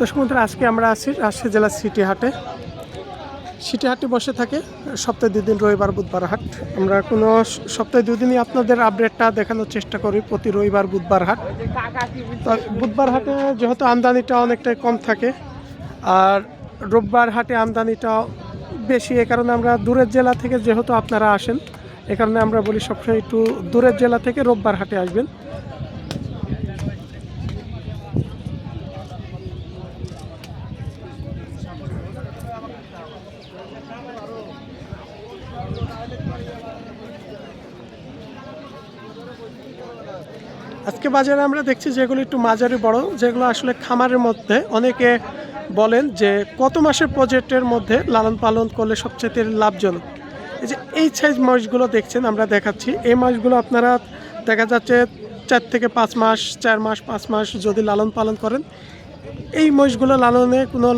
দর্শক বন্ধুরা, আজকে আমরা আছি রাজশাহী জেলার সিটি হাটে। সিটি হাটে বসে থাকে সপ্তাহে 2 দিন, রবিবার বুধবার হাট। আমরা কোনো সপ্তাহে 2 দিনই আপনাদের আপডেটটা দেখানোর চেষ্টা করি, প্রতি রবিবার বুধবার হাট। তো বুধবার হাটে যেহেতু আমদানিটা অনেকটাই কম থাকে, আর রোববার হাটে আমদানিটা বেশি, এ কারণে আমরা দূরের জেলা থেকে যেহেতু আপনারা আসেন, এ কারণে আমরা বলি সবসময় একটু দূরের জেলা থেকে রোববার হাটে আসবেন। আজকে বাজারে আমরা দেখছি যেগুলো একটু মাঝারি বড়, যেগুলো আসলে খামারের মধ্যে অনেকে বলেন যে কত মাসের প্রজেক্টের মধ্যে লালন পালন করলে সবচেয়ে লাভজনক। এই যে এই সাইজ মাছগুলো দেখছেন আমরা দেখাচ্ছি, এই মাছগুলো আপনারা দেখা যাচ্ছে 4 থেকে 5 মাস, 4 মাস 5 মাস যদি লালন পালন করেন, এই মহিষগুলো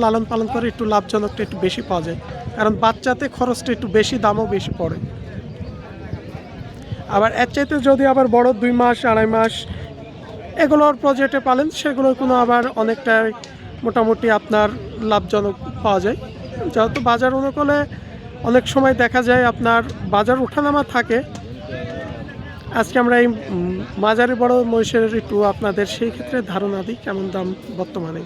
লালন পালন করে একটু লাভজনকটা একটু বেশি পাওয়া যায়, কারণ বাচ্চাতে খরচটা একটু বেশি, দামও বেশি পড়ে। আবার এর চাইতে যদি আবার বড় 2 মাস 2.5 মাস এগুলোর প্রজেক্টে পালেন, সেগুলোর কোনো আবার অনেকটাই মোটামুটি আপনার লাভজনক পাওয়া যায়। যেহেতু বাজার অনুকূলে অনেক সময় দেখা যায় আপনার বাজার ওঠানামা থাকে। আজকে আমরা এই মাঝারি বড় মহিষের একটু আপনাদের সেই ক্ষেত্রে ধারণা দিই কেমন দাম বর্তমানে।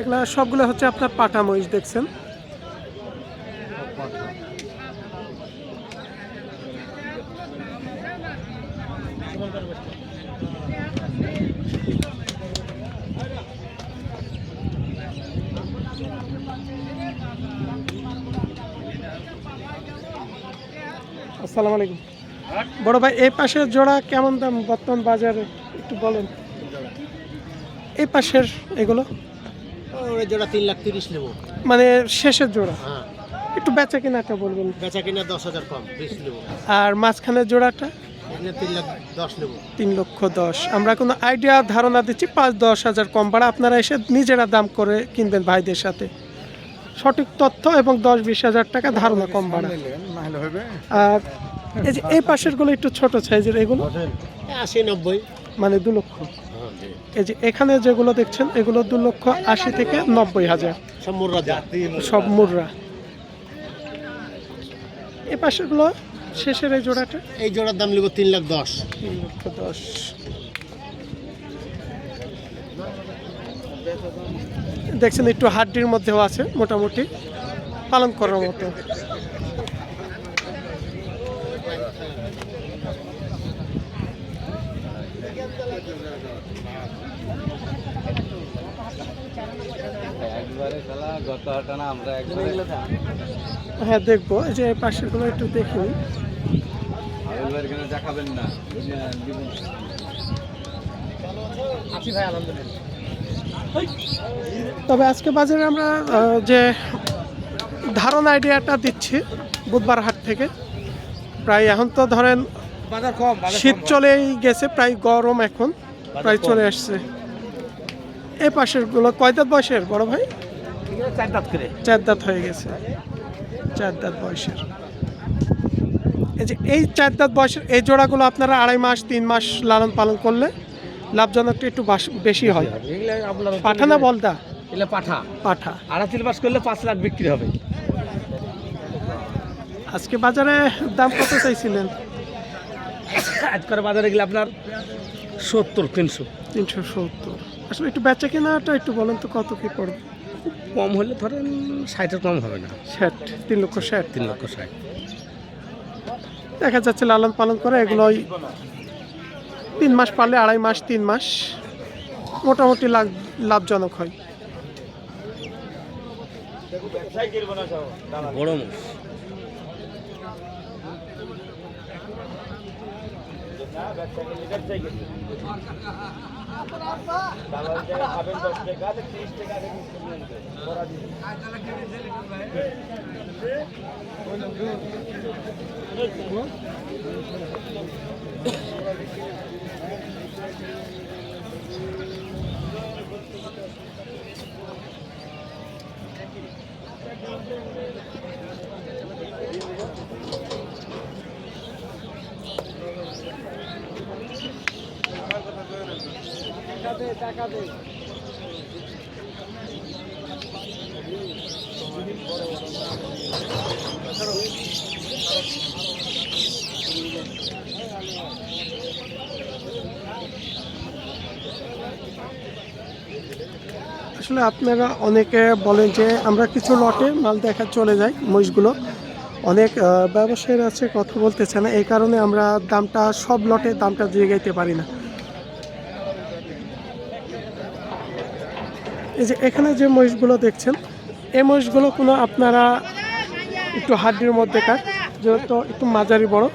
এগুলা সবগুলো হচ্ছে আপনার পাটা মহিষ দেখছেন। আসসালামু আলাইকুম বড় ভাই, এই পাশের জোড়া কেমন দাম বর্তমান বাজারে একটু বলেন। এই পাশের এগুলো জোড়া 3,30,000 নেব, মানে শেষের জোড়া। হ্যাঁ একটু বেচা কিনাটা বলবেন। বেচা কিনা 10,000 কম, 20 নেব। আর মাঝখানের জোড়াটা এখানে 3,10,000 নেব। 3,10,000। আমরা কোনো আইডিয়া ধারণা দিচ্ছি 5-10 হাজার কম বাড়া, আপনারা এসে নিজেরা দাম করে কিনবেন ভাইদের সাথে, সঠিক তথ্য এবং 10-20 হাজার টাকা ধারণা কম বাড়া। আর এই যে এই পাশেরগুলো একটু ছোট সাইজের, এগুলো 80-90, মানে 2 লক্ষ। এই যে এখানে যেগুলো দেখছেন এগুলো 2,80,000 থেকে 90,000, সব মুররা। এই পাশেরগুলো শেষের এই জোড়াটা, এই জোড়ার দাম নেব 3,10,000। 3,10,000। দেখছেন একটু হাড্ডির মধ্যেও আছে, মোটামুটি পালন করার মতো। হ্যাঁ দেখবো, এই যে পাশেরগুলো একটু দেখুন। তবে আজকে বাজারে আমরা যে ধারণা আইডিয়াটা দিচ্ছি বুধবার হাট থেকে, প্রায় এখন তো ধরেন শীত চলেই গেছে, প্রায় গরম এখন প্রায় চলে আসছে। এই পাশের গুলো কয় দাঁত বয়সের বড় ভাই? 4 দাঁত হয়ে গেছে, 4 দাঁত বয়সের। এই যে এই 4 দাঁত বয়সের এই জোড়াগুলো আপনারা 2.5 মাস 3 মাস লালন পালন করলে লাভজনকটা একটু বেশি হয়। পাঠা না বলদা? এগুলো পাঠা। পাঠা 2.5-3 মাস করলে 5 লাখ বিক্রি হবে। আজকে বাজারে দাম কত চাইছিলেন? আজকের বাজারে গেলে আপনার 70-300। 370। আসলে একটু বেচা কেনাটা একটু বলেন তো, কত কি পড়বে? কম হলে ধরেন 60-এর কম হবে না। 60, 3,60,000। 3,60,000 দেখা যাচ্ছে লালন পালন করে এগুলোই 3 মাস পারলে 2.5 মাস 3 মাস মোটামুটি লাভজনক হয়। বড় মোষ। আসলে আপনারা অনেকে বলেন যে আমরা কিছু লটে মাল দেখা চলে যাই, মহিষগুলো অনেক ব্যবসায়ীর আছে কথা বলতেছে না, এই কারণে আমরা দামটা সব লটে দামটা জিগাইতে পারি না। এই যে এখানে যে মহিষগুলো দেখছেন, এই মহিষগুলো কোনো আপনারা একটু হাড্ডির মধ্যেকার, যেহেতু একটু মাঝারি বড়।